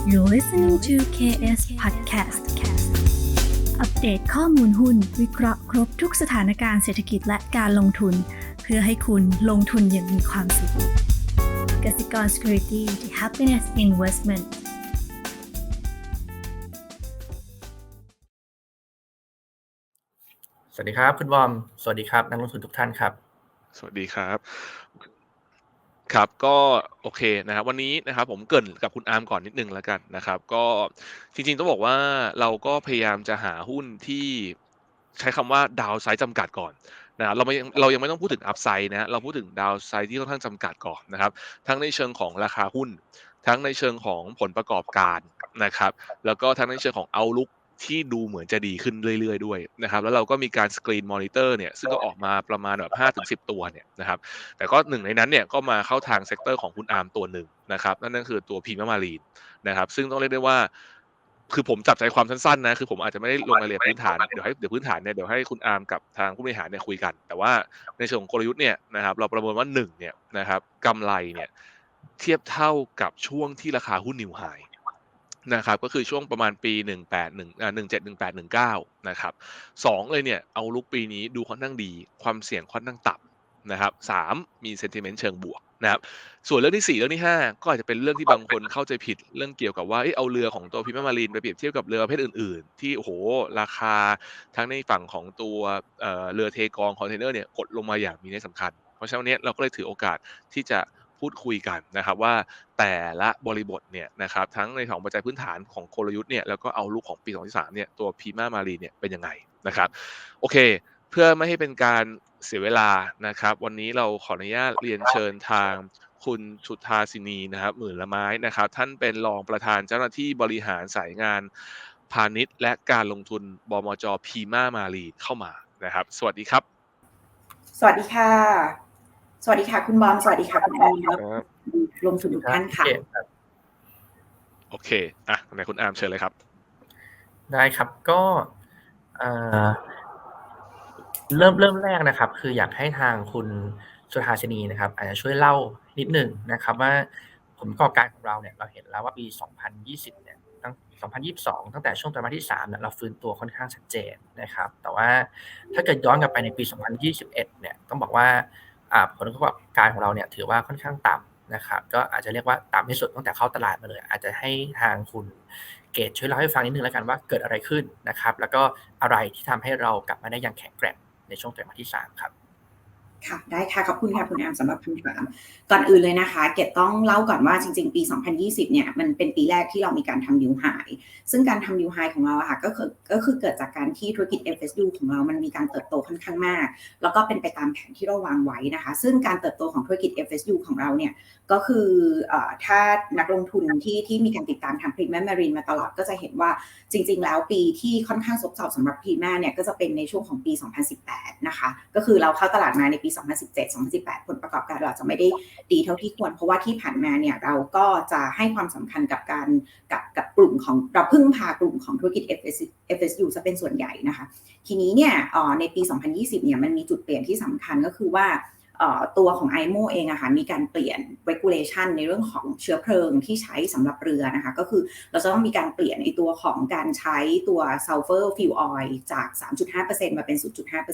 You're listening to KS Podcast อัปเดตข้อมูลหุ้นวิเคราะห์ครบทุกสถานการณ์เศรษฐกิจและการลงทุนเพื่อให้คุณลงทุนอย่างมีความสุขกสิกร Security The Happiness Investmentสวัสดีครับคุณบอมสวัสดีครับนักลงทุนทุกท่านครับสวัสดีครับครับก็โอเคนะครับวันนี้นะครับผมเกริ่นกับคุณอาร์มก่อนนิดนึงแล้วกันนะครับก็จริงๆต้องบอกว่าเราก็พยายามจะหาหุ้นที่ใช้คำว่าดาวไซด์จำกัดก่อนนะครับเรายังไม่ต้องพูดถึงอัพไซด์นะเราพูดถึงดาวไซด์ที่ค่อนข้างจำกัดก่อนนะครับทั้งในเชิงของราคาหุ้นทั้งในเชิงของผลประกอบการนะครับแล้วก็ทั้งในเชิงของเอาท์ลุคที่ดูเหมือนจะดีขึ้นเรื่อยๆด้วยนะครับแล้วเราก็มีการสกรีนมอนิเตอร์เนี่ยซึ่งก็ออกมาประมาณแบบ5-10 ตัวเนี่ยนะครับแต่ก็หนึ่งในนั้นเนี่ยก็มาเข้าทางเซกเตอร์ของคุณอาร์มตัวหนึ่งนะครับนั่นคือตัวพรีเมียมมารีนนะครับซึ่งต้องเรียกได้ว่าคือผมจับใจความสั้นๆนะคือผมอาจจะไม่ได้ลงรายละเอียดพื้นฐานเดี๋ยวพื้นฐานเนี่ยเดี๋ยวให้คุณอาร์มกับทางผู้บริหารเนี่ยคุยกันแต่ว่าในเชิงของกลยุทธ์เนี่ยนะครับเราประเมินว่า1เนี่ยนะครับกำไรเนี่ยเทียบเท่ากับช่วงที่ราคาหุ้นนิวไฮนะครับก็คือช่วงประมาณปี17 18 19นะครับ2เลยเนี่ยเอาลุกปีนี้ดูค่อนข้างดีความเสี่ยงค่อนข้างต่ำนะครับ3มีเซนติเมนต์เชิงบวกนะครับส่วนเรื่องที่4เรื่องที่5ก็อาจจะเป็นเรื่องที่บางคนเข้าใจผิดเรื่องเกี่ยวกับว่าเอาเรือของตัวพรีเมียมมารีนไปเปรียบเทียบกับเรือประเภทอื่นๆที่โอ้โหราคาทั้งในฝั่งของตัวเรือเทกองคอนเทนเนอร์เนี่ยกดลงมาอย่างมีนัยสำคัญเพราะฉะนั้นวันนี้เราก็เลยถือโอกาสที่จะพูดคุยกันนะครับว่าแต่ละบริบทเนี่ยนะครับทั้งในของปัจจัยพื้นฐานของกลยุทธ์เนี่ยแล้วก็เอาลุกของปี2023เนี่ยตัวพรีเมียมมารีนเนี่ยเป็นยังไงนะครับโอเคเพื่อไม่ให้เป็นการเสียเวลานะครับวันนี้เราขออนุญาตเรียนเชิญทางคุณสุธาสินีนะครับหมื่นละไม้นะครับท่านเป็นรองประธานเจ้าหน้าที่บริหารสายงานพาณิชย์และการลงทุนบมจ.พรีเมียมมารีนเข้ามานะครับสวัสดีครับสวัสดีค่ะสวัสดีค่ะคุณบอมสวัสดีค่ะคุณอาร์มครับลงทุนทุกท่านค่ะโอเคไหนคุณอาร์มเชิญเลยครับได้ครับก็เริ่มแรกนะครับคืออยากให้ทางคุณสุธาสินีนะครับอาจจะช่วยเล่านิดหนึ่งนะครับว่าผลประกอบการของเราเนี่ยเราเห็นแล้วว่าปี2020เนี่ย2022ตั้งแต่ช่วงไตรมาสที่3เนี่ยเราฟื้นตัวค่อนข้างชัดเจนนะครับแต่ว่าถ้าเกิดย้อนกลับไปในปี2021เนี่ยต้องบอกว่าผลประกอบการของเราเนี่ยถือว่าค่อนข้างต่ำนะครับก็อาจจะเรียกว่าต่ำที่สุดตั้งแต่เข้าตลาดมาเลยอาจจะให้ทางคุณเกตช่วยเล่าให้ฟังนิดนึงแล้วกันว่าเกิดอะไรขึ้นนะครับแล้วก็อะไรที่ทำให้เรากลับมาได้อย่างแข็งแกร่งในช่วงไตรมาสที่3ครับค่ะได้ค่ะขอบคุณค่ะคุณแอมสำหรับคำถามก่อนอื่นเลยนะคะเกดต้องเล่าก่อนว่าจริงๆปี2020เนี่ยมันเป็นปีแรกที่เรามีการทำนิวไฮซึ่งการทำนิวไฮของเราอะค่ะก็คือเกิดจากการที่ธุรกิจ FSU ของเรามันมีการเติบโตค่อนข้างมากแล้วก็เป็นไปตามแผนที่เราวางไว้นะคะซึ่งการเติบโตของธุรกิจ FSU ของเราเนี่ยก็คือถ้านักลงทุนที่มีการติดตามทาง Premium Marine มาตลอดก็จะเห็นว่าจริงๆแล้วปีที่ค่อนข้างซบเซาสำหรับ Premium เนี่ยก็จะเป็นในช่วงของปี2018นะคะก็คือเราเข้าตลาดมาในปี2017 2018ผลประกอบการเราจะไม่ได้ดีเท่าที่ควรเพราะว่าที่ผ่านมาเนี่ยเราก็จะให้ความสำคัญกับการกับกลุ่มของเราพึ่งพากลุ่มของธุรกิจ FSU ซะเป็นส่วนใหญ่นะคะทีนี้เนี่ยในปี2020เนี่ยมันมีจุดเปลี่ยนที่สำคัญก็คือว่าตัวของ IMO เองอะค่ะมีการเปลี่ยน regulation ในเรื่องของเชื้อเพลิงที่ใช้สำหรับเรือนะคะก็คือเราจะต้องมีการเปลี่ยนในตัวของการใช้ตัว sulfur fuel oil จาก 3.5% มาเป็น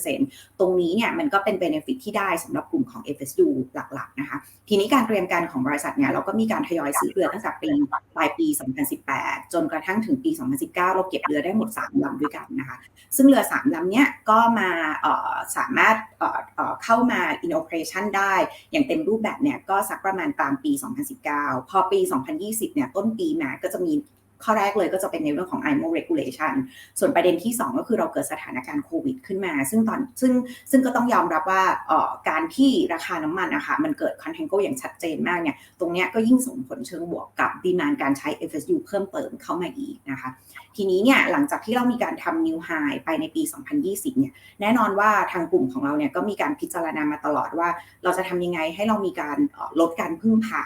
0.5% ตรงนี้เนี่ยมันก็เป็น benefit ที่ได้สำหรับกลุ่มของ FSU หลักๆนะคะทีนี้การเตรียมการของบริษัทเนี่ยเราก็มีการทยอยซื้อเรือตั้งแต่ปลายปี2018จนกระทั่งถึงปี2019เราเก็บเรือได้หมด3ลำด้วยกันนะคะซึ่งเรือ3ลำเนี้ยก็มาสามารถเข้ามา in operation ได้อย่างเต็มรูปแบบเนี่ยก็สักประมาณกลางปี2019พอปี2020เนี่ยต้นปีมาก็จะมีข้อแรกเลยก็จะเป็นในเรื่องของ IMO regulation ส่วนประเด็นที่2ก็คือเราเกิดสถานการณ์โควิดขึ้นมาซึ่งก็ต้องยอมรับว่าการที่ราคาน้ำมันนะคะมันเกิด contango อย่างชัดเจนมากเนี่ยตรงเนี้ยก็ยิ่งส่งผลเชิงบวกกับดีมานด์การใช้ FSU เพิ่มเติมเข้ามาอีกนะคะทีนี้เนี่ยหลังจากที่เรามีการทำ new high ไปในปี2020เนี่ยแน่นอนว่าทางกลุ่มของเราเนี่ยก็มีการพิจารณามาตลอดว่าเราจะทำยังไงให้เรามีการลดการพึ่งพา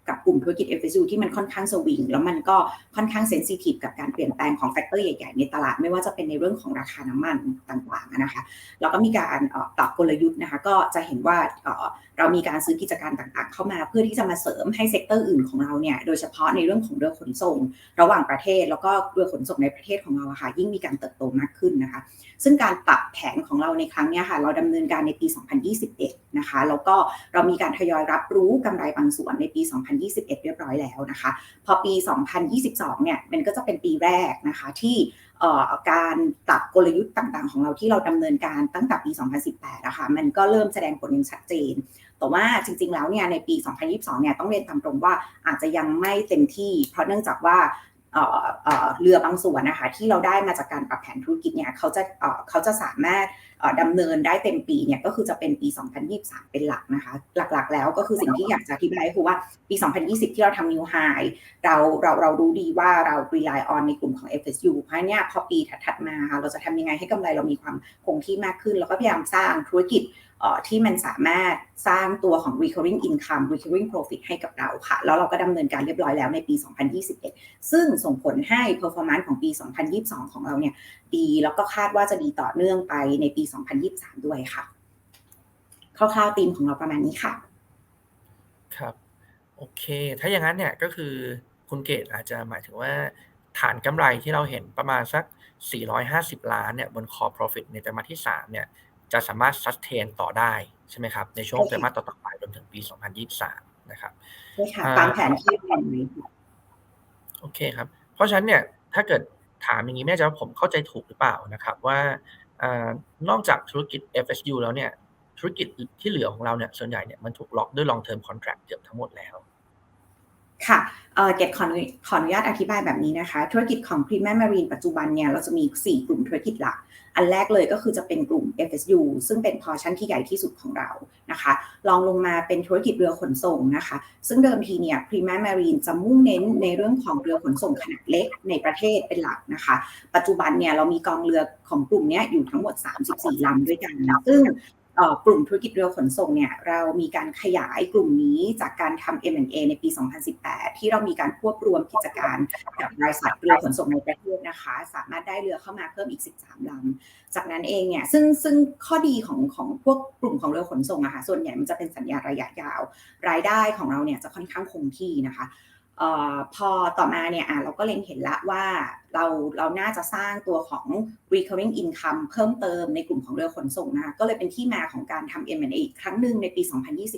กับกลุ่มธุรกิจ FSU ที่มันค่อนข้างสวิงแล้วมันก็ค่อนข้างเซนซิทีฟกับการเปลี่ยนแปลงของแฟกเตอร์ใหญ่ๆในตลาดไม่ว่าจะเป็นในเรื่องของราคาน้ำมันต่างๆนะคะแล้วก็มีการปรับกลยุทธ์นะคะก็จะเห็นว่าเรามีการซื้อกิจการต่างๆเข้ามาเพื่อที่จะมาเสริมให้เซกเตอร์อื่นของเราเนี่ยโดยเฉพาะในเรื่องของเรือขนส่งระหว่างประเทศแล้วก็เรือขนส่งในประเทศของเราค่ะยิ่งมีการเติบโตมากขึ้นนะคะซึ่งการปรับแผนของเราในครั้งนี้ค่ะเราดำเนินการในปี 2021 นะคะแล้วก็เรามีการทยอยรับรู้กำไรบางส่วนในปี 2021 เรียบร้อยแล้วนะคะพอปี 2022 เนี่ยมันก็จะเป็นปีแรกนะคะที่การปรับกลยุทธ์ต่างๆของเราที่เราดำเนินการตั้งแต่ปี 2018 นะคะมันก็เริ่มแสดงผลอย่างชัดเจนแต่ว่าจริงๆแล้วเนี่ยในปี 2022 เนี่ยต้องเรียนตามตรงว่าอาจจะยังไม่เต็มที่เพราะเนื่องจากว่าเรือบางส่วนนะคะที่เราได้มาจากการปรับแผนธุรกิจเนี่ยเขาจะสามารถดำเนินได้เต็มปีเนี่ยก็คือจะเป็นปี 2023 เป็นหลักนะคะหลักๆแล้วก็คือสิ่งที่อยากจะอธิบายคือว่าปี 2020 ที่เราทำ New High เรารู้ดีว่าเรา rely on ในกลุ่มของ FSU เพราะเนี่ยพอปีถัดมาค่ะเราจะทำยังไงให้กำไรเรามีความคงที่มากขึ้นแล้วก็พยายามสร้างธุรกิจที่มันสามารถสร้างตัวของ recurring income recurring profit ให้กับเราค่ะแล้วเราก็ดำเนินการเรียบร้อยแล้วในปี 2021 ซึ่งส่งผลให้ performance ของปี 2022 ของเราเนี่ยดีแล้วก็คาดว่าจะดีต่อเนื่องไปในปี 2023 ด้วยค่ะคร่าวๆธีมของเราประมาณนี้ค่ะครับโอเคถ้าอย่างนั้นเนี่ยก็คือคุณเกตอาจจะหมายถึงว่าฐานกำไรที่เราเห็นประมาณสัก450 ล้านเนี่ยบน core profit ในไตรมาสที่3เนี่ยจะสามารถ sustain ต่อได้ใช่ไหมครับในช่วงไตรมาสต่อๆไปจนถึงปี 2023 นะครับใช่ค่ะตามแผนที่วางไว้โอเคครับเพราะฉะนั้นเนี่ยถ้าเกิดถามอย่างนี้ไม่แน่ใจว่าผมเข้าใจถูกหรือเปล่านะครับว่านอกจากธุรกิจ FSU แล้วเนี่ยธุรกิจที่เหลือของเราเนี่ยส่วนใหญ่เนี่ยมันถูกล็อกด้วย long term contract เกือบทั้งหมดแล้วค่ะเกตขออนุญาตอธิบายแบบนี้นะคะธุรกิจของ Prima Marine ปัจจุบันเนี่ยเราจะมี4กลุ่มธุรกิจหลักอันแรกเลยก็คือจะเป็นกลุ่ม FSU ซึ่งเป็นพอร์ชั่นที่ใหญ่ที่สุดของเรานะคะรองลงมาเป็นธุรกิจเรือขนส่งนะคะซึ่งเดิมทีเนี่ย Prima Marine จะมุ่งเน้นในเรื่องของเรือขนส่งขนาดเล็กในประเทศเป็นหลักนะคะปัจจุบันเนี่ยเรามีกองเรือของกลุ่มนี้อยู่ทั้งหมด34ลำด้วยกันนะซึ่งกลุ่มธุรกิจเรือขนส่งเนี่ยเรามีการขยายกลุ่มนี้จากการทำ M&A ในปี 2018 ที่เรามีการควบรวมกิจการกับบริษัทเรือขนส่งในประเทศนะคะสามารถได้เรือเข้ามาเพิ่มอีก13ลำจากนั้นเองเนี่ยซึ่งข้อดีของพวกกลุ่มของเรือขนส่งอะค่ะส่วนใหญ่มันจะเป็นสัญญาระยะยาวรายได้ของเราเนี่ยจะค่อนข้างคงที่นะคะพอต่อมาเนี่ยเราก็เล็งเห็นแล้วว่าเราน่าจะสร้างตัวของ recurring income เพิ่มเติมในกลุ่มของเรือขนส่งนะคะก็เลยเป็นที่มาของการทำ M&A อีกครั้งหนึ่งในปี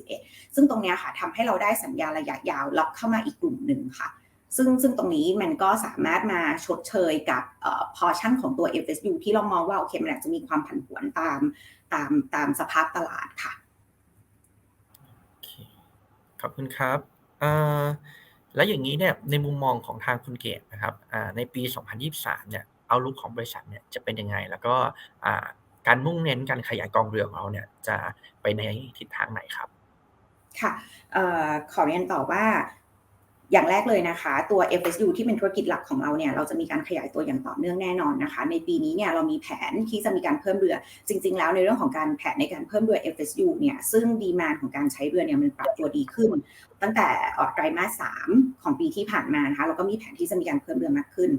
2021 ซึ่งตรงนี้ค่ะทำให้เราได้สัญญาระยะยาวล็อกเข้ามาอีกกลุ่มหนึ่งค่ะซึ่งตรงนี้มันก็สามารถมาชดเชยกับportion ของตัว FSU ที่เรามองว่าโอเคมันอาจจะมีความผันผวนตามสภาพตลาดค่ะขอบคุณครับแล้วอย่างนี้เนี่ยในมุมมองของทางคุณเกตนะครับในปี 2023 เนี่ยเอาลุคของบริษัทเนี่ยจะเป็นยังไงแล้วก็การมุ่งเน้นการขยายกองเรือของเราเนี่ยจะไปในทิศทางไหนครับค่ะขอเรียนต่อว่าอย่างแรกเลยนะคะตัว FSU ที่เป็นธุรกิจหลักของเราเนี่ยเราจะมีการขยายตัวอย่างต่อเนื่องแน่นอนนะคะในปีนี้เนี่ยเรามีแผนที่จะมีการเพิ่มเรือจริงๆแล้วในเรื่องของการแผนในการเพิ่มเรือ FSU เนี่ยซึ่งดีมานด์ของการใช้เรือเนี่ยมันปรับตัวดีขึ้นตั้งแต่ไตรมาส3ของปีที่ผ่านมานะคะเราก็มีแผนที่จะมีการเพิ่มเรือมากขึ้น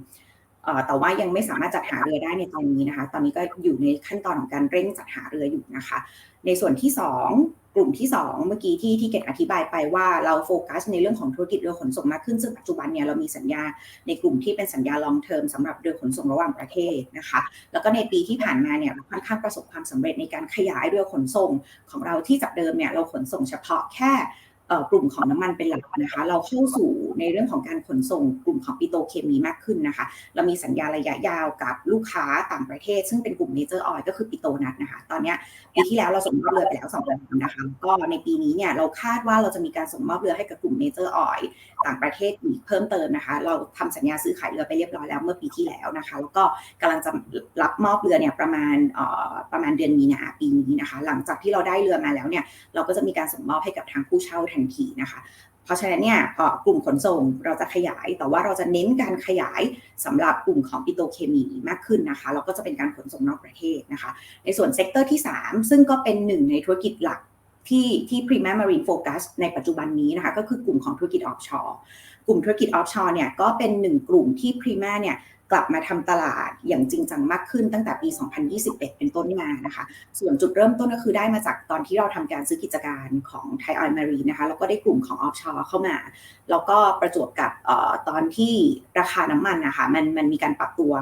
แต่ว่ายังไม่สามารถจัดหาเรือได้ในตอนนี้นะคะตอนนี้ก็อยู่ในขั้นตอนของการเร่งจัดหาเรืออยู่นะคะในส่วนที่2กลุ่มที่2เมื่อกี้ที่เกตอธิบายไปว่าเราโฟกัสในเรื่องของธุรกิจเรือขนส่งมากขึ้นซึ่งปัจจุบันเนี่ยเรามีสัญญาในกลุ่มที่เป็นสัญญา long term สำหรับเรือขนส่งระหว่างประเทศนะคะแล้วก็ในปีที่ผ่านมาเนี่ยค่อนข้างประสบความสำเร็จในการขยายเรือขนส่งของเราที่จากเดิมเนี่ยเราขนส่งเฉพาะแค่กลุ่มของน้ำมันเป็นหลักนะคะเราเข้าสู่ในเรื่องของการขนส่งกลุ่มของปิโตรเคมีมากขึ้นนะคะเรามีสัญญาระยะยาวกับลูกค้าต่างประเทศซึ่งเป็นกลุ่มเมเจอร์ออยล์ก็คือปิโตรนัทนะคะตอนนี้ปีที่แล้วเราส่งมอบเรือไปแล้ว2ลำนะคะก็ในปีนี้เนี่ยเราคาดว่าเราจะมีการส่งมอบเรือให้กับกลุ่มเมเจอร์ออยล์ต่างประเทศอีกเพิ่มเติมนะคะเราทำสัญญาซื้อขายเรือไปเรียบร้อยแล้วเมื่อปีที่แล้วนะคะแล้วก็กำลังจะรับมอบเรือเนี่ยประมาณเดือนมีนาปีนี้นะคะหลังจากที่เราได้เรือมาแล้วเนี่ยเราก็จะมีการส่งมอบให้กับทางผู้เช่าทันทีนะคะเพราะฉะนั้นเนี่ยกลุ่มขนส่งเราจะขยายแต่ว่าเราจะเน้นการขยายสำหรับกลุ่มของปิโตรเคมีมากขึ้นนะคะแล้วก็จะเป็นการขนส่งนอกประเทศนะคะในส่วนเซกเตอร์ที่3ซึ่งก็เป็นหนึ่งในธุรกิจหลัก ที่ Prima Marine Focus ในปัจจุบันนี้นะคะก็คือกลุ่มของธุรกิจ offshore กลุ่มธุรกิจ offshore เนี่ยก็เป็น1กลุ่มที่ Prima เนี่ยกลับมาทำตลาดอย่างจริงจังมากขึ้นตั้งแต่ปี 2021 เป็นต้นมานะคะส่วนจุดเริ่มต้นก็คือได้มาจากตอนที่เราทำการซื้อกิจการของ Thai Oil Marine นะคะแล้วก็ได้กลุ่มของ offshore เข้ามาแล้วก็ประจวบกับตอนที่ราคาน้ำมันนะคะมันมีการปรับตัว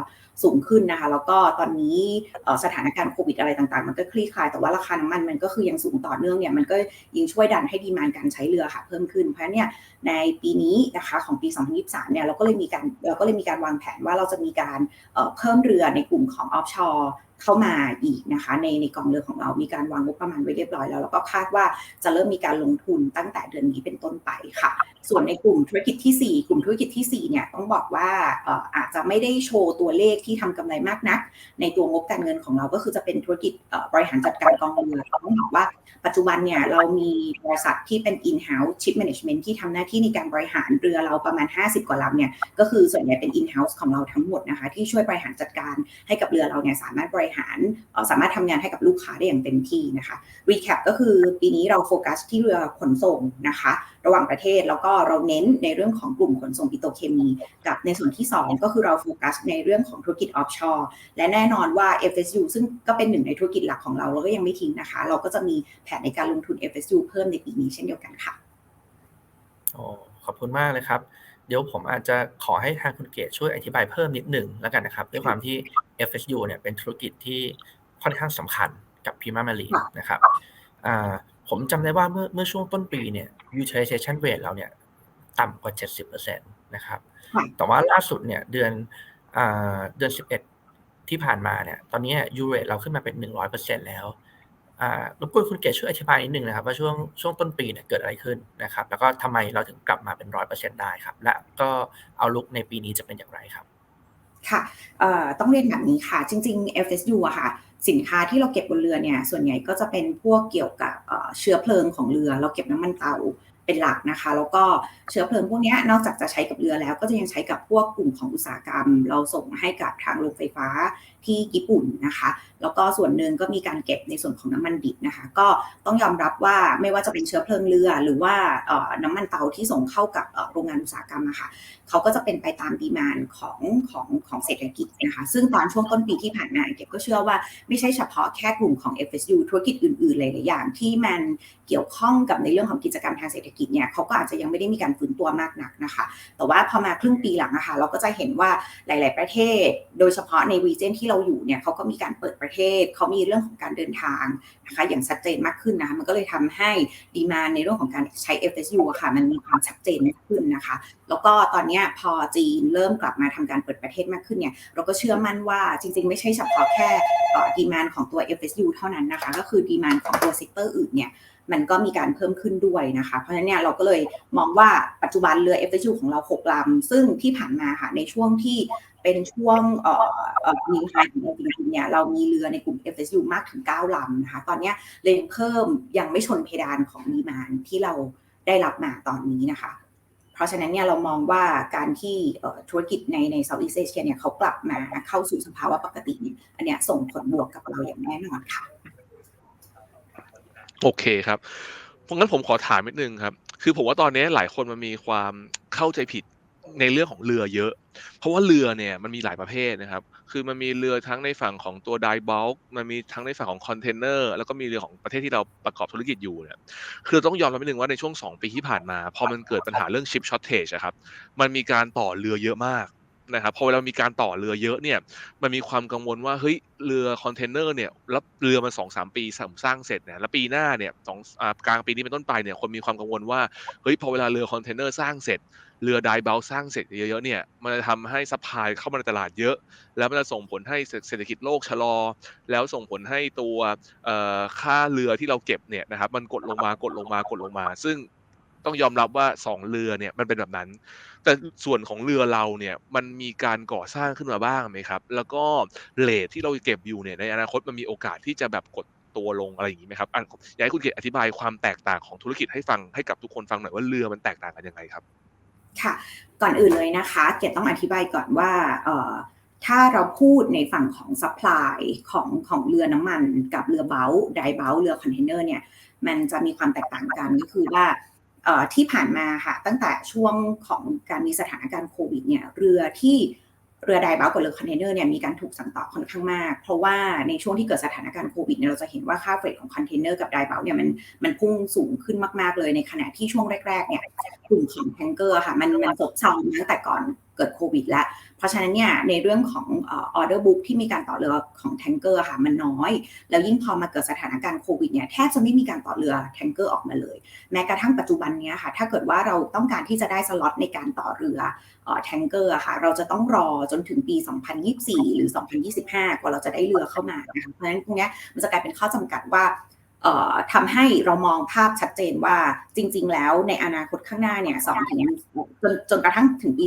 สูงขึ้นนะคะแล้วก็ตอนนี้สถานการณ์โควิดอะไรต่างๆมันก็คลี่คลายแต่ว่าราคาน้ำมันมันก็คือยังสูงต่อเนื่องเนี่ยมันก็ยิ่งช่วยดันให้ดีมานด์การใช้เรือค่ะเพิ่มขึ้นเพราะฉะนั้นเนี่ยในปีนี้นะคะของปี 2023 เนี่ยเราก็เลยมีการวางแผนว่าเราจะมีการเพิ่มเรือในกลุ่มของ offshore เข้ามาอีกนะคะในกองเรือของเรามีการวางงบประมาณไว้เรียบร้อยแล้วก็คาดว่าจะเริ่มมีการลงทุนตั้งแต่เดือนนี้เป็นต้นไปค่ะส่วนในกลุ่มธุรกิจที่4กลุ่มธุรกิจที่4เนี่ยต้องบอกว่าอาจจะไม่ได้โชว์ตัวเลขที่ทำกำไรมากนักในตัวงบการเงินของเราก็คือจะเป็นธุรกิจบริหารจัดการกองเรือต้องบอกว่าปัจจุบันเนี่ยเรามีบริษัทที่เป็น in-house ship management ที่ทำหน้าที่ในการบริหารเรือเราประมาณ50กว่าลำเนี่ยก็คือส่วนใหญ่เป็น in-house ของเราทั้งหมดนะคะที่ช่วยบริหารจัดการให้กับเรือเราเนี่ยสามารถทำงานให้กับลูกค้าได้อย่างเต็มที่นะคะ recap ก็คือปีนี้เราโฟกัสที่เรือขนส่งนะคะระหว่างประเทศแล้วก็เราเน้นในเรื่องของกลุ่มขนส่งปิโตรเคมีกับในส่วนที่2ก็คือเราโฟกัสในเรื่องของธุรกิจ offshore และแน่นอนว่า FSU ซึ่งก็เป็นหนึ่งในธุรกิจหลักของเราก็ยังไม่ทิ้งนะคะเราก็จะมีแผนในการลงทุน FSU เพิ่มในปีนี้เช่นเดียวกันค่ะขอบคุณมากเลยครับเดี๋ยวผมอาจจะขอให้ทางคุณเกศช่วยอธิบายเพิ่มนิดหนึ่งแล้วกันนะครับด้วยความที่ FSU เนี่ยเป็นธุรกิจที่ค่อนข้างสำคัญกับ Prima Marine นะครับผมจำได้ว่าเมื่อช่วงต้นปีเนี่ย utilization rate เราเนี่ยต่ำกว่า 70% นะครับแต่ว่าล่าสุดเนี่ยเดือน11ที่ผ่านมาเนี่ยตอนนี้ U rate เราขึ้นมาเป็น 100% แล้วรบกวนคุณเกศช่วยอธิบายนิดนึงนะครับว่าช่วงต้นปีเนี่ยเกิดอะไรขึ้นนะครับแล้วก็ทำไมเราถึงกลับมาเป็น 100% ได้ครับและก็เอาลุกในปีนี้จะเป็นอย่างไรครับค่ะต้องเรียนแบบนี้ค่ะจริงๆ FSU อะค่ะสินค้าที่เราเก็บบนเรือเนี่ยส่วนใหญ่ก็จะเป็นพวกเกี่ยวกับเชื้อเพลิงของเรือเราเก็บน้ำมันเตาเป็นหลักนะคะแล้วก็เชื้อเพลิงพวกนี้นอกจากจะใช้กับเรือแล้วก็จะยังใช้กับพวกกลุ่มของอุตสาหกรรมเราส่งให้กับทางโรงไฟฟ้าที่ญี่ปุ่นนะคะแล้วก็ส่วนหนึ่งก็มีการเก็บในส่วนของน้ำมันดิบนะคะก็ต้องยอมรับว่าไม่ว่าจะเป็นเชื้อเพลิงเรือหรือว่าน้ำมันเตาที่ส่งเข้ากับโรงงานอุตสาหกรรมนะคะเขาก็จะเป็นไปตามดีมานด์ของเศรษฐกิจนะคะซึ่งตอนช่วงต้นปีที่ผ่านมาเก็บก็เชื่อว่าไม่ใช่เฉพาะแค่กลุ่มของ FSU ธุรกิจอื่นๆหลายๆอย่างที่มันเกี่ยวข้องกับในเรื่องของกิจกรรมทางเศรษฐกิจเนี่ยเขาก็อาจจะยังไม่ได้มีการฟื้นตัวมากนักนะคะแต่ว่าพอมาครึ่งปีหลังนะคะเราก็จะเห็นว่าหลายๆประเทศโดยเฉพาะในรีเจนที่เราอยู่เนี่ยเขาก็มีการเปิดประเทศเขามีเรื่องของการเดินทางนะคะอย่างชัดเจนมากขึ้นนะคะมันก็เลยทำให้ดีมานด์ในเรื่องของการใช้ FSU อะค่ะมันมีความชัดเจนมากขึ้นนะคะแล้วก็ตอนนี้พอจีนเริ่มกลับมาทำการเปิดประเทศมากขึ้นเนี่ยเราก็เชื่อมั่นว่าจริงๆไม่ใช่เฉพาะแค่ดีมานด์ของตัว FSU เท่านั้นนะคะก็คือดีมานด์ของตัวเซกเตอร์อื่นเนี่ยมันก็มีการเพิ่มขึ้นด้วยนะคะเพราะฉะนั้นเนี่ยเราก็เลยมองว่าปัจจุบันเรือ FSU ของเรา6ลำซึ่งที่ผ่านมาค่ะในช่วงที่เป็นช่วงนิวไฮของเราจริงๆเนี่ยเรามีเรือในกลุ่ม FSU มากถึง9ลำนะคะตอนนี้เลยเพิ่มยังไม่ชนเพดานของดีมานด์ที่เราได้รับมาตอนนี้นะคะเพราะฉะนั้นเนี่ยเรามองว่าการที่ธุรกิจในเซาท์อีสต์เอเชียเนี่ยเขากลับมาเข้าสู่สภาวะปกติเนี่ยอันเนี้ยส่งผลบวกกับเราอย่างแน่นอนค่ะโอเคครับเพราะงั้นผมขอถามนิดนึงครับคือผมว่าตอนนี้หลายคนมันมีความเข้าใจผิดในเรื่องของเรือเยอะเพราะว่าเรือเนี่ยมันมีหลายประเภทนะครับคือมันมีเรือทั้งในฝั่งของตัว dry bulk มันมีทั้งในฝั่งของคอนเทนเนอร์แล้วก็มีเรือของประเทศที่เราประกอบธุรกิจอยู่เนี่ยคือต้องยอมรับนิดนึงว่าในช่วง2ปีที่ผ่านมาพอมันเกิดปัญหาเรื่อง ship shortage อะครับมันมีการต่อเรือเยอะมากนะครับพอเวลามีการต่อเรือเยอะเนี่ยมันมีความกังวลว่าเฮ้ยเรือคอนเทนเนอร์เนี่ยแล้วเรือมัน 2-3 ปีสร้างเสร็จเนี่ยแล้วปีหน้าเนี่ยกลางปีนี้เป็นต้นไปเนี่ยคนมีความกังวลว่าเฮ้ยพอเวลาเรือคอนเทนเนอร์สร้างเสร็จเรือไดเบลสร้างเสร็จเยอะๆเนี่ยมันจะทำให้ซัพพลายเข้ามาในตลาดเยอะแล้วมันจะส่งผลให้เศรษฐกิจโลกชะลอแล้วส่งผลให้ตัวค่าเรือที่เราเก็บเนี่ยนะครับมันกดลงมาซึ่งต้องยอมรับว่า2เรือเนี่ยมันเป็นแบบนั้นแต่ส่วนของเรือเราเนี่ยมันมีการก่อสร้างขึ้นมาบ้างไหมครับแล้วก็เรทที่เราเก็บอยู่เนี่ยในอนาคตมันมีโอกาสที่จะแบบกดตัวลงอะไรอย่างนี้ไหมครับอยากให้คุณเกศอธิบายความแตกต่างของธุรกิจให้ฟังให้กับทุกคนฟังหน่อยว่าเรือมันแตกต่างกันยังไงครับค่ะก่อนอื่นเลยนะคะเกศต้องอธิบายก่อนว่าถ้าเราพูดในฝั่งของซัพพลายของเรือน้ำมันกับเรือเบลท์ไดเบลท์เรือคอนเทนเนอร์เนี่ย มันจะมีความแตกต่างกันก็คือว่าที่ผ่านมาค่ะตั้งแต่ช่วงของการมีสถานการณ์โควิดเนี่ยเรือไดบัลกับเรือคอนเทนเนอร์เนี่ยมีการถูกสั่งต่อค่อนข้างมากเพราะว่าในช่วงที่เกิดสถานการณ์โควิดเนี่ยเราจะเห็นว่าค่าเฟรทของคอนเทนเนอร์กับไดบัลเนี่ยมันพุ่งสูงขึ้นมากๆเลยในขณะที่ช่วงแรกๆเนี่ยกลุ่มของแทงเกอร์ค่ะมันซบเซาตั้งแต่ก่อนเกิดโควิดแล้วเพราะฉะนั้นเนี่ยในเรื่องของออเดอร์บุ๊กที่มีการต่อเรือของแทงเกอร์ค่ะมันน้อยแล้วยิ่งพอมาเกิดสถานการณ์โควิดเนี่ยแทบจะไม่มีการต่อเรือแทงเกอร์ออกมาเลยแม้กระทั่งปัจจุบันนี้ค่ะถ้าเกิดว่าเราต้องการที่จะได้สล็อตในการต่อเรือแทงเกอร์ค่ะเราจะต้องรอจนถึงปี2024หรือ2025กว่าเราจะได้เรือเข้ามานะคะเพราะฉะนั้นตรงนี้มันจะกลายเป็นข้อจำกัดว่าทำให้เรามองภาพชัดเจนว่าจริงๆแล้วในอนาคตข้างหน้าเนี่ยจนกระทั่งถึงปี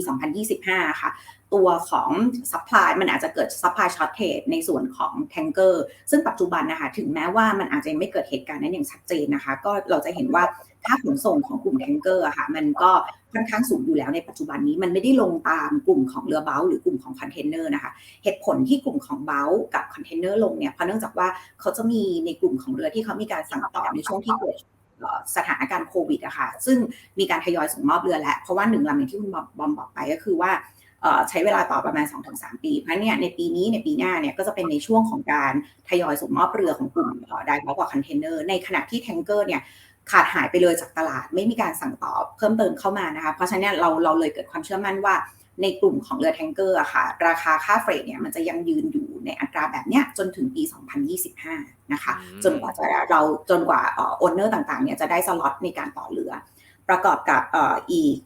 2025ค่ะตัวของ supply มันอาจจะเกิด supply shortage ในส่วนของ tanker ซึ่งปัจจุบันนะคะถึงแม้ว่ามันอาจจะไม่เกิดเหตุการณ์นั้นอย่างชัดเจนนะคะก็เราจะเห็นว่าค่าขนส่งของกลุ่ม tanker อะค่ะมันก็ค่อนข้างสูงอยู่แล้วในปัจจุบันนี้มันไม่ได้ลงตามกลุ่มของเรือเบลหรือกลุ่มของคอนเทนเนอร์นะคะเหตุผลที่กลุ่มของเบลกับคอนเทนเนอร์ลงเนี่ยเพราะเนื่องจากว่าเขาจะมีในกลุ่มของเรือที่เขามีการสั่งต่อในช่วงที่เกิดสถานการณ์โควิดอะค่ะซึ่งมีการทยอยส่งมอบเรือแล้วเพราะว่า1ลำอย่างที่คุณบอมบอกไปก็คือว่าใช้เวลาต่อประมาณ 2-3 ปีเพราะเนี่ยในปีนี้ในปีหน้าเนี่ยก็จะเป็นในช่วงของการทยอยส่งมอบเรือของกลุ่มไดบัลกับคอนเทนเนอร์ในขณะที่แทงเกอร์เนี่ยขาดหายไปเลยจากตลาดไม่มีการสั่งต่อเพิ่มเติมเข้ามานะคะเพราะฉะนั้นเราเลยเกิดความเชื่อมั่นว่าในกลุ่มของเรือแทงเกอร์อะค่ะราคาค่าเฟรทเนี่ยมันจะยังยืนอยู่ในอัตราแบบเนี้ยจนถึงปี2025นะคะจนกว่าโอนเนอร์ต่างๆเนี่ยจะได้สล็อตในการต่อเรือประกอบกับ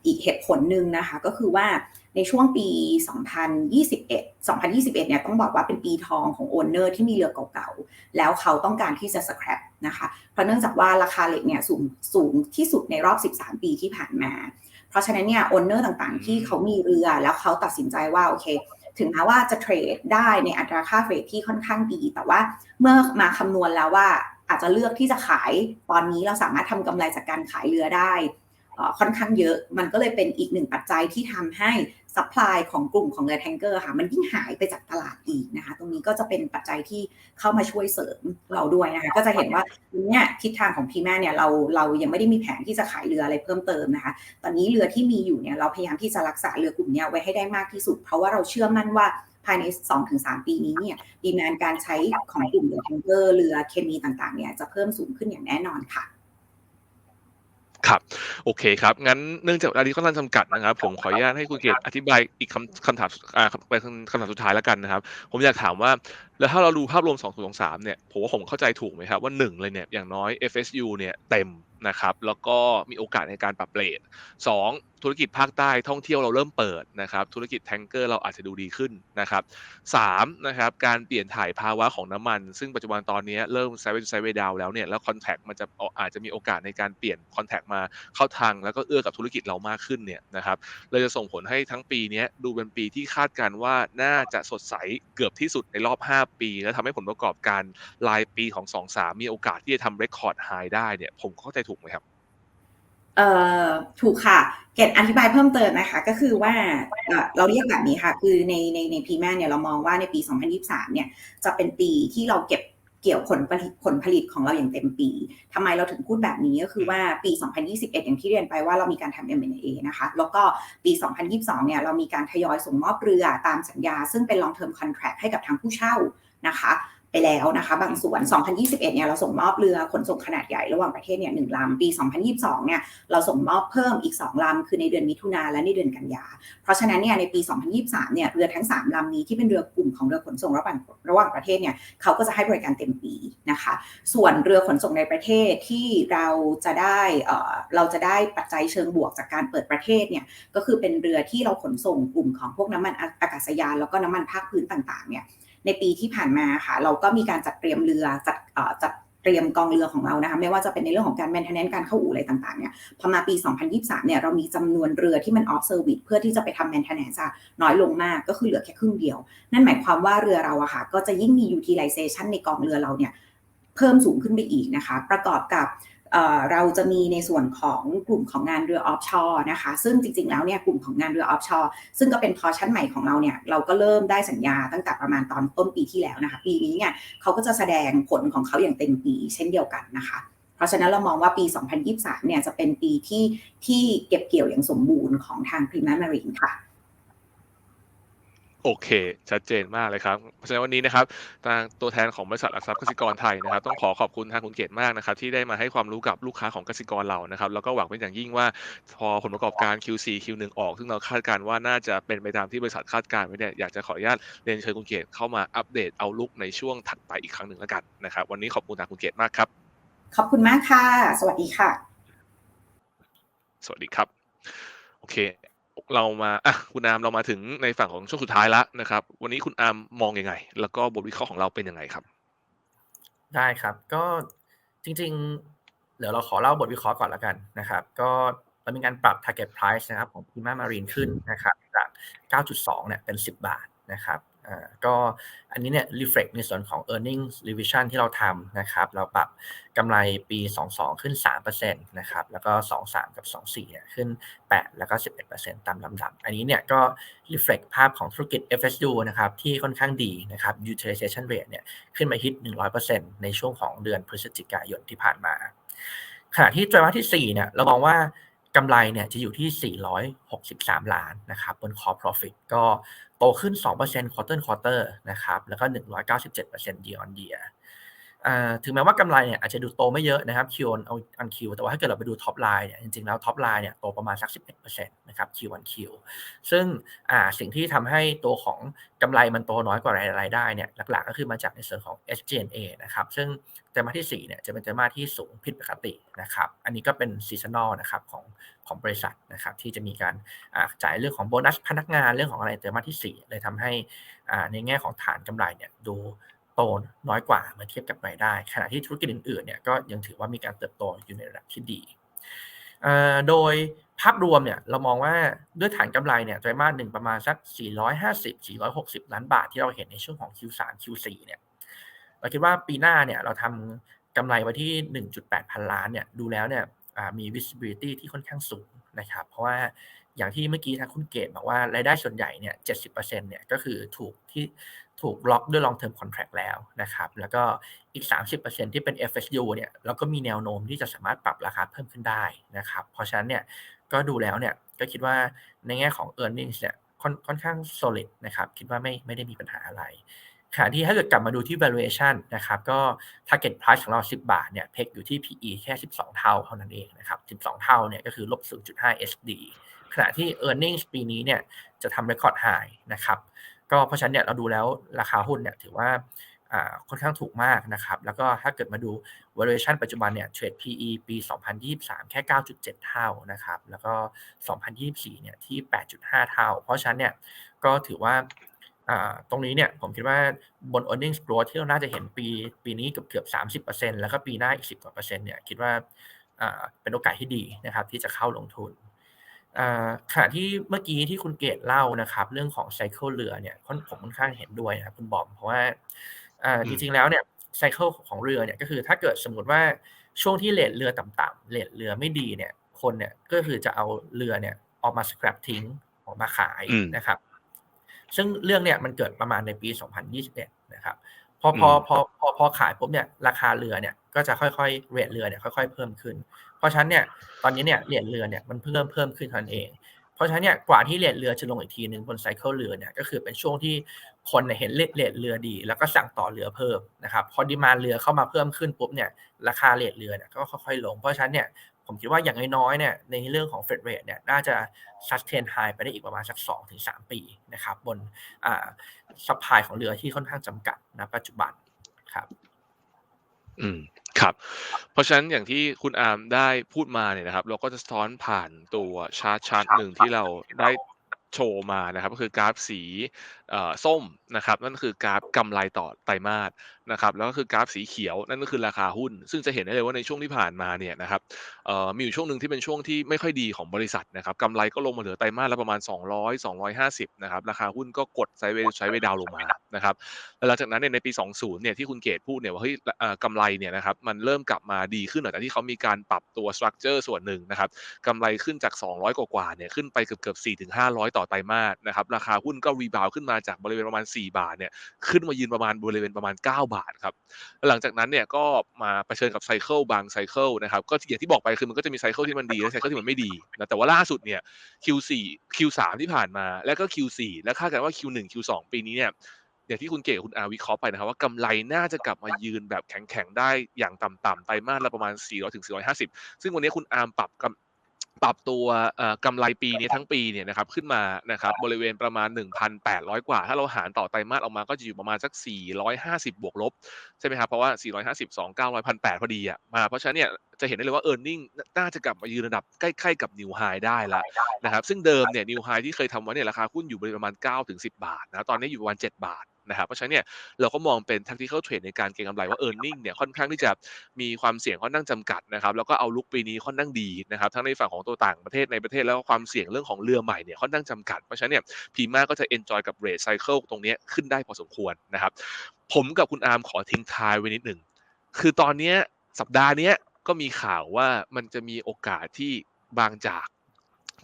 อีกเหตุผลนึงนะคะก็คือว่าในช่วงปี2021เนี่ยต้องบอกว่าเป็นปีทองของโอนเนอร์ที่มีเรือเก่าๆแล้วเขาต้องการที่จะสแครปนะคะเพราะเนื่องจากว่าราคาเหล็กเนี่ยสูงที่สุดในรอบ13 ปีที่ผ่านมาเพราะฉะนั้นเนี่ยโอนเนอร์ต่างๆที่เขามีเรือแล้วเขาตัดสินใจว่าโอเคถึงแม้ว่าจะเทรดได้ในอัตราค่าเฟรทที่ค่อนข้างดีแต่ว่าเมื่อมาคำนวณแล้วว่าอาจจะเลือกที่จะขายตอนนี้เราสามารถทำกำไรจากการขายเรือได้ค่อนข้างเยอะมันก็เลยเป็นอีกหนึ่งปัจจัยที่ทำให้ซัพพลายของกลุ่มของเรือแทงเกอร์ค่ะมันยิ่งหายไปจากตลาดอีกนะคะตรงนี้ก็จะเป็นปัจจัยที่เข้ามาช่วยเสริมเราด้วยนะคะก็จะเห็นว่าเนี่ยทิศทางของพีแม่เนี่ยเรายังไม่ได้มีแผนที่จะขายเรืออะไรเพิ่มเติมนะคะตอนนี้เรือที่มีอยู่เนี่ยเราพยายามที่จะรักษาเรือกลุ่มนี้ไว้ให้ได้มากที่สุดเพราะว่าเราเชื่อมั่นว่าภายใน 2-3 ปีนี้เนี่ยดีมานด์การใช้ของกลุ่มเรือแทงเกอร์เรือเคมีต่างๆเนี่ยจะเพิ่มสูงขึ้นอย่างแน่นอนค่ะครับโอเคครับงั้นเนื่องจากเวลานี้ค่อนข้างจำกัดนะครับผมขออนุญาตให้คุณเกียรติอธิบายอีกคำถามเป็นคำถามสุดท้ายแล้วกันนะครับผมอยากถามว่าแล้วถ้าเราดูภาพรวม2023เนี่ยผมเข้าใจถูกไหมครับว่า1เลยเนี่ยอย่างน้อย FSU เนี่ยเต็มนะครับแล้วก็มีโอกาสในการปรับเรท2ธุรกิจภาคใต้ท่องเที่ยวเราเริ่มเปิดนะครับธุรกิจแทงเกอร์เราอาจจะดูดีขึ้นนะครับ3นะครับการเปลี่ยนถ่ายภาวะของน้ำมันซึ่งปัจจุบันตอนนี้เริ่มไซด์เวย์ดาวแล้วเนี่ยแล้วคอนแทคมันจะอาจจะมีโอกาสในการเปลี่ยนคอนแทคมาเข้าทางแล้วก็เอื้อกับธุรกิจเรามากขึ้นเนี่ยนะครับเลยจะส่งผลให้ทั้งปีนี้ดูเป็นปีที่คาดการณ์ว่าน่าจะสดใสเกือบที่สุดในรอบ5 ปีและทำให้ผลประกอบการรายปีของ23มีโอกาสที่จะทำเรคคอร์ดไฮได้เนี่ยผมเข้าใจถูกไหมครับถูกค่ะเกตอธิบายเพิ่มเติมนะคะก็คือว่าเราเรียกแบบนี้ค่ะคือในพีแมเนี่ยเรามองว่าในปี2023เนี่ยจะเป็นปีที่เราเก็บเกี่ยวผลผลิตของเราอย่างเต็มปีทำไมเราถึงพูดแบบนี้ก็คือว่าปี2021อย่างที่เรียนไปว่าเรามีการทำ M&A นะคะแล้วก็ปี2022เนี่ยเรามีการทยอยส่งมอบเรือตามสัญญาซึ่งเป็น long term contract ให้กับทางผู้เช่านะคะไปแล้วนะคะบางส่วน2021เนี่ยเราส่งมอบเรือขนส่งขนาดใหญ่ระหว่างประเทศเนี่ย1ลำปี2022เนี่ยเราส่งมอบเพิ่มอีก2ลำคือในเดือนมิถุนายนและในเดือนกันยาเพราะฉะนั้นเนี่ยในปี2023เนี่ยเรือทั้ง3ลำนี้ที่เป็นเรือกลุ่มของเรือขนส่งระหว่างประเทศเนี่ยเขาก็จะให้บริการเต็มปีนะคะส่วนเรือขนส่งในประเทศที่เราจะได้ปัจจัยเชิงบวกจากการเปิดประเทศเนี่ยก็คือเป็นเรือที่เราขนส่งกลุ่มของพวกน้ำมันอากาศยานแล้วก็น้ำมันภาคพื้นต่างๆเนี่ยในปีที่ผ่านมาค่ะเราก็มีการจัดเตรียมเรือจัดเตรียมกองเรือของเรานะคะไม่ว่าจะเป็นในเรื่องของการแมนเทนแนนซ์การเข้าอู่อะไรต่างๆเนี่ยพอมาปี2023เนี่ยเรามีจำนวนเรือที่มันออฟเซอร์วิสเพื่อที่จะไปทำแมนเทนแนนซ์น้อยลงมากก็คือเหลือแค่ครึ่งเดียวนั่นหมายความว่าเรือเราอะค่ะก็จะยิ่งมี utilization ในกองเรือเราเนี่ยเพิ่มสูงขึ้นไปอีกนะคะประกอบกับเราจะมีในส่วนของกลุ่มของงานเรือออฟชอร์นะคะซึ่งจริงๆแล้วเนี่ยกลุ่มของงานเรือออฟชอร์ซึ่งก็เป็นพอร์ชั่นใหม่ของเราเนี่ยเราก็เริ่มได้สัญญาตั้งแต่ประมาณตอนต้นปีที่แล้วนะคะปีนี้เนี่ยเขาก็จะแสดงผลของเขาอย่างเต็มปีเช่นเดียวกันนะคะเพ ราะฉะนั้นเรามองว่าปี 2023 เนี่ยจะเป็นปีที่เก็บเกี่ยวอย่างสมบูรณ์ของทาง Prima Marine ค่ะโอเคชัดเจนมากเลยครับเพราะฉะนั้นวันนี้นะครับทางตัวแทนของบริษัทหลักทรัพย์กสิกรไทยนะครับต้องขอขอบคุณทางคุณเกตมากนะครับที่ได้มาให้ความรู้กับลูกค้าของกสิกรเรานะครับแล้วก็หวังเป็นอย่างยิ่งว่าพอผลประกอบการ Q4 Q1 ออกซึ่งเราคาดการณ์ว่าน่าจะเป็นไปตามที่บริษัทคาดการณ์ไว้เนี่ยอยากจะขออนุญาตเรียนเชิญคุณเกตเข้ามาอัปเดตเอาลุกในช่วงถัดไปอีกครั้งหนึ่งแล้วกันนะครับวันนี้ขอบคุณทางคุณเกตมากครับขอบคุณมากค่ะสวัสดีค่ะสวัสดีครับโอเคเรามาคุณอาร์มเรามาถึงในฝั่งของช่วงสุดท้ายแล้วนะครับวันนี้คุณอาร์มมองยังไงแล้วก็บทวิเคราะห์ของเราเป็นยังไงครับได้ครับก็จริงๆเดี๋ยวเราขอเล่าบทวิเคราะห์ก่อนแล้วกันนะครับก็เรามีการปรับ target price นะครับของ Prima Marine ขึ้นนะครับจาก 9.2 เนี่ยเป็น 10 บาทนะครับก็อันนี้เนี่ย reflect ในส่วนของ earnings revision ที่เราทำนะครับเราปรับกำไรปี 22 ขึ้น 3% นะครับแล้วก็ 23 กับ 24 เนี่ยขึ้น 8 แล้วก็ 11% ตามลำดับอันนี้เนี่ยก็ reflect ภาพของธุรกิจ FSU นะครับที่ค่อนข้างดีนะครับ utilization rate เนี่ยขึ้นมาฮิต 100% ในช่วงของเดือนพฤศจิกายนที่ผ่านมาขณะที่ไตรมาสที่4เนี่ยเรามองว่ากำไรเนี่ยจะอยู่ที่463ล้านนะครับบน core profit ก็โตขึ้น 2% quarter on quarter นะครับแล้วก็ 197% year on year ถึงแม้ว่ากำไรเนี่ยอาจจะดูโตไม่เยอะนะครับ Q on Q แต่ว่าถ้าเกิดเราไปดู top line เนี่ยจริงๆแล้ว top line เนี่ยโตประมาณสัก 11% นะครับ Q on Q ซึ่งสิ่งที่ทำให้ตัวของกำไรมันโตน้อยกว่ารายได้เนี่ยหลักๆก็คือมาจากในส่วนของ SG&A นะครับซึ่งไตรมาสที่4เนี่ยจะเป็นไตรมาสที่สูงผิดปกตินะครับอันนี้ก็เป็น seasonal นะครับของบริษัทนะครับที่จะมีการจ่ายเรื่องของโบนัสพนักงานเรื่องของอะไรไตรมาสที่4เลยทำให้ในแง่ของฐานกำไรเนี่ยดูโตน้อยกว่าเมื่อเทียบกับรายได้ขณะที่ธุรกิจอื่นๆเนี่ยก็ยังถือว่ามีการเติบโตอยู่ในระดับที่ดีโดยภาพรวมเนี่ยเรามองว่าด้วยฐานกำไรเนี่ยไตรมาส1ประมาณสัก450-460 ล้านบาทที่เราเห็นในช่วงของ Q3 Q4 เนี่ยเราคิดว่าปีหน้าเนี่ยเราทำกำไรไว้ที่ 1.8 พันล้านเนี่ยดูแล้วเนี่ยมี visibility ที่ค่อนข้างสูงนะครับเพราะว่าอย่างที่เมื่อกี้ทางคุณเกตบอกว่ารายได้ส่วนใหญ่เนี่ย 70% เนี่ยก็คือถูกล็อกด้วย long term contract แล้วนะครับแล้วก็อีก 30% ที่เป็น FSU เนี่ยเราก็มีแนวโน้มที่จะสามารถปรับราคาเพิ่มขึ้นได้นะครับเพราะฉะนั้นเนี่ยก็ดูแล้วเนี่ยก็คิดว่าในแง่ของ earnings เนี่ยค่อนข้าง solid นะครับคิดว่าไม่ได้มีปัญหาอะไรขณะที่ถ้าเกิดกลับมาดูที่ valuation นะครับก็ target price ของเรา10 บาทเนี่ยเพกอยู่ที่ PE แค่12เท่าเท่านั้นเองนะครับ12เท่าเนี่ยก็คือลบ 0.5 SD ขณะที่ earnings ปีนี้เนี่ยจะทำ record high นะครับก็เพราะฉะนั้นเนี่ยเราดูแล้วราคาหุ้นเนี่ยถือว่าค่อนข้างถูกมากนะครับแล้วก็ถ้าเกิดมาดู valuation ปัจจุบันเนี่ยเทรด PE ปี 2023 แค่ 9.7 เท่านะครับแล้วก็ 2024 เนี่ยที่ 8.5 เท่าเพราะฉะนั้นเนี่ยก็ถือว่าตรงนี้เนี่ยผมคิดว่าบน earnings growth ที่เราน่าจะเห็นปีนี้เกือบ 30% แล้วก็ปีหน้าอีก 10% กว่าเนี่ยคิดว่าเป็นโอกาสที่ดีนะครับที่จะเข้าลงทุนขณะที่เมื่อกี้ที่คุณเกตเล่านะครับเรื่องของไซเคิลเรือเนี่ยผมค่อนข้างเห็นด้วยนะครับคุณบอมเพราะว่าจริงๆแล้วเนี่ยไซเคิลของเรือเนี่ยก็คือถ้าเกิดสมมติว่าช่วงที่เรทเรือต่ำๆเรทเรือไม่ดีเนี่ยคนเนี่ยก็คือจะเอาเรือเนี่ยออกมาสแครปทิ้งออกมาขายนะครับซึ่งเรื่องเนี่ยมันเกิดประมาณในปี 2021 นะครับพอขายปุ๊บเนี่ยราคาเรือเนี่ยก็จะค่อยๆเรทเรือเนี่ยค่อยๆเพิ่มขึ้นเพราะฉะนั้นเนี่ยตอนนี้เนี่ยเรทเรือเนี่ยมันเพิ่มขึ้นเท่านั้นเองเพราะฉะนั้นเนี่ยกว่าที่เรทเรือจะลงอีกทีนึงบนไซเคิลเรือเนี่ยก็คือเป็นช่วงที่คนเห็นเรทเรือดีแล้วก็สั่งต่อเรือเพิ่มนะครับพอดีมานด์เรือเข้ามาเพิ่มขึ้นปุ๊บเนี่ยราคาเรทเรือเนี่ยก็ค่อยๆลงเพราะฉะนั้นเนี่ยผมคิดว่าอย่างน้อยๆเนี่ยในเรื่องของ Fed rate เนี่ยน่าจะ sustain high ไปได้อีกประมาณสัก 2-3 ปีนะครับบนsupply ของเรือที่ค่อนข้างจำกัดณปัจจุบันครับครับเพราะฉะนั้นอย่างที่คุณอาร์มได้พูดมาเนี่ยนะครับเราก็จะสะท้อนผ่านตัวชาร์ตหนึ่งที่เราได้โชว์มานะครับก็คือกราฟสีส้มนะครับนั่นคือกราฟกำไรต่อไตรมาสนะครับแล้วก็คือกราฟสีเขียวนั่นก็คือราคาหุ้นซึ่งจะเห็นได้เลยว่าในช่วงที่ผ่านมาเนี่ยนะครับมีอยู่ช่วงหนึ่งที่เป็นช่วงที่ไม่ค่อยดีของบริษัทนะครับกำไรก็ลงมาเหลือไตรมาสละประมาณ200-250นะครับราคาหุ้นก็กดไซด์เวย์ดาวน์ลงมานะครับแล้วหลังจากนั้นในปี20เนี่ยที่คุณเกตพูดเนี่ยว่าเฮ้ยกำไรเนี่ยนะครับมันเริ่มกลับมาดีขึ้นหลังจากที่เขามีการปรับตัวสตรัคเจอร์ส่วนหนึ่งนะครับกำไรขึ้นจาก200กว่าเนี่ยขึ้นไปเกือบ400-500ต่อไตรมาสนะครับราคาหุ้นก็รีบาวขึ้นมาจากบริเวณประมาณ4 บาทเนี่ยขึ้นมายืนประมาณบริเวณประมาณ9 บ าทครับหลังจากนั้นเนี่ยก็มาเผชิญกับไซเคิลบางไซเคิลนะครับก็อย่างที่บอกไปคือมันก็จะมีไซเคิลที่มันดีและไซเคิลที่มันไม่ดีนะแต่ว่าล่าสุดเนี่ย Q4 Q3 ที่ผ่านมาแล้วก็ Q4 และคาดกันว่า Q1 Q2 ปีนี้เนี่ยอย่างที่คุณเก๋คุณอาวิเคราะห์ไปนะครับว่ากำไรน่าจะกลับมายืนแบบแข็งๆได้อย่างต่ำๆไตรมาสละประมาณ400ถึง450ซึ่งวันนี้คุณอาร์มปรับตัวกำไรปีนี้ทั้งปีเนี่ยนะครับขึ้นมานะครับบริเวณประมาณ 1,800 กว่าถ้าเราหารต่อไตรมาสออกมาก็จะอยู่ประมาณสัก450บวกลบใช่ไหมครับเพราะว่า450 2,900 1,800พอดีอะมาเพราะฉะนั้นเนี่ยจะเห็นได้เลยว่า earning น่าจะกลับมายืนระดับใกล้ๆกับ new high ได้แล้วนะครับซึ่งเดิมเนี่ย new high ที่เคยทำไว้เนี่ยราคาหุ้นอยู่ประมาณ9ถึง10 บาทนะตอนนี้อยู่ประมาณ7 บาทนะครับเพราะฉะนั้นเนี่ยเราก็มองเป็น tactical trade ในการเก็งกำไรว่า earning เนี่ยค่อนข้างที่จะมีความเสี่ยงค่อนข้างจำกัดนะครับแล้วก็เอาลุกปีนี้ค่อนข้างดีนะครับทั้งในฝั่งของตัวต่างประเทศในประเทศแล้วก็ความเสี่ยงเรื่องของเรือใหม่เนี่ยค่อนข้างจำกัดเพราะฉะนั้นเนี่ยพีม่าก็จะ enjoy กับ rate cycle ตรงนี้ขึ้นได้พอสมควรนะครับผมกับคุณอาร์มขอทิ้งท้ายไว้นิดหนึ่งคือตอนนี้สัปดาห์นี้ก็มีข่าวว่ามันจะมีโอกาสที่บางจาก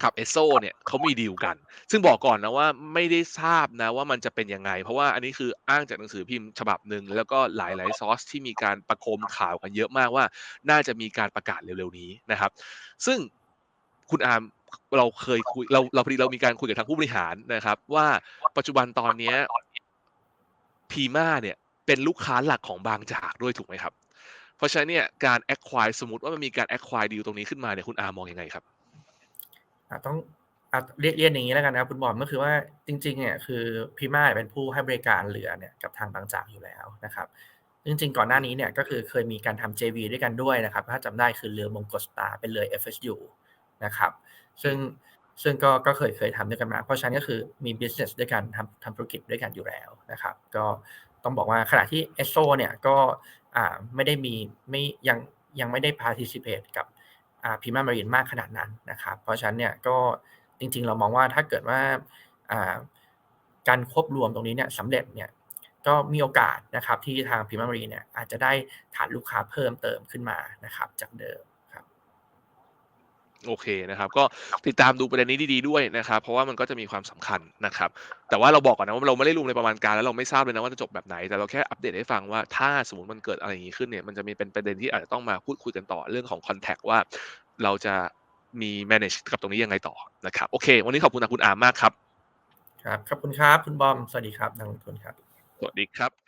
กับเอสโซเนี่ยเขามีดีลกันซึ่งบอกก่อนนะว่าไม่ได้ทราบนะว่ามันจะเป็นยังไงเพราะว่าอันนี้คืออ้างจากหนังสือพิมพ์ฉบับหนึ่งแล้วก็หลายๆซอสที่มีการประโคมข่าวกันเยอะมากว่าน่าจะมีการประกาศเร็วๆนี้นะครับซึ่งคุณอาร์มเราเคยคุยเราพอดีเรามีการคุยกับทางผู้บริหารนะครับว่าปัจจุบันตอนนี้พีม่าเนี่ยเป็นลูกค้าหลักของบางจากด้วยถูกไหมครับเพราะฉะนั้นเนี่ยการ acquire สมมติว่ามันมีการ acquire deal ตรงนี้ขึ้นมาเนี่ยคุณอาร์มมองยังไงครับต้องเรียนอย่างนี้แล้วกันนะครับคุณบอมก็คือว่าจริงๆเนี่ยคือพีม่าเป็นผู้ให้บริการเรือเนี่ยกับทางบางจากอยู่แล้วนะครับจริงๆก่อนหน้านี้เนี่ยก็คือเคยมีการทำ JV ด้วยกันด้วยนะครับถ้าจำได้คือเรือมงกฎสตาร์เป็นเรือ FSU นะครับซึ่งก็เคยทำด้วยกันมาเพราะฉะนั้นก็คือมี business ด้วยกันทำธุรกิจด้วยกันอยู่แล้วนะครับก็ต้องบอกว่าขณะที่ Esso เนี่ยก็ไม่ได้มียังไม่ได้ participate กับพีม่ามารีนมากขนาดนั้นนะครับเพราะฉะนั้นเนี่ยก็จริงๆเรามองว่าถ้าเกิดว่าการควบรวมตรงนี้เนี่ยสำเร็จเนี่ยก็มีโอกาสนะครับที่ทางพีม่ามารีนเนี่ยอาจจะได้ฐานลูกค้าเพิ่มเติมขึ้นมานะครับจากเดิมครับโอเคนะครับก็ติดตามดูประเด็นนี้ดีๆด้วยนะครับเพราะว่ามันก็จะมีความสำคัญนะครับแต่ว่าเราบอกก่อนนะว่าเราไม่ได้ลงในประมาณการแล้วเราไม่ทราบเลยนะว่าจะจบแบบไหนแต่เราแค่อัปเดตให้ฟังว่าถ้าสมมติมันเกิดอะไรอย่างนี้ขึ้นเนี่ยมันจะมีเป็นประเด็นที่อาจจะต้องมาพูดคุยกันต่อเรื่องของ contact ว่าเราจะมี manage กับตรงนี้ยังไงต่อนะครับโอเควันนี้ขอบคุณคุณอาร์มมากครับครับขอบคุณครับคุณบอมสวัสดีครับนักลงทุนครับสวัสดีครับ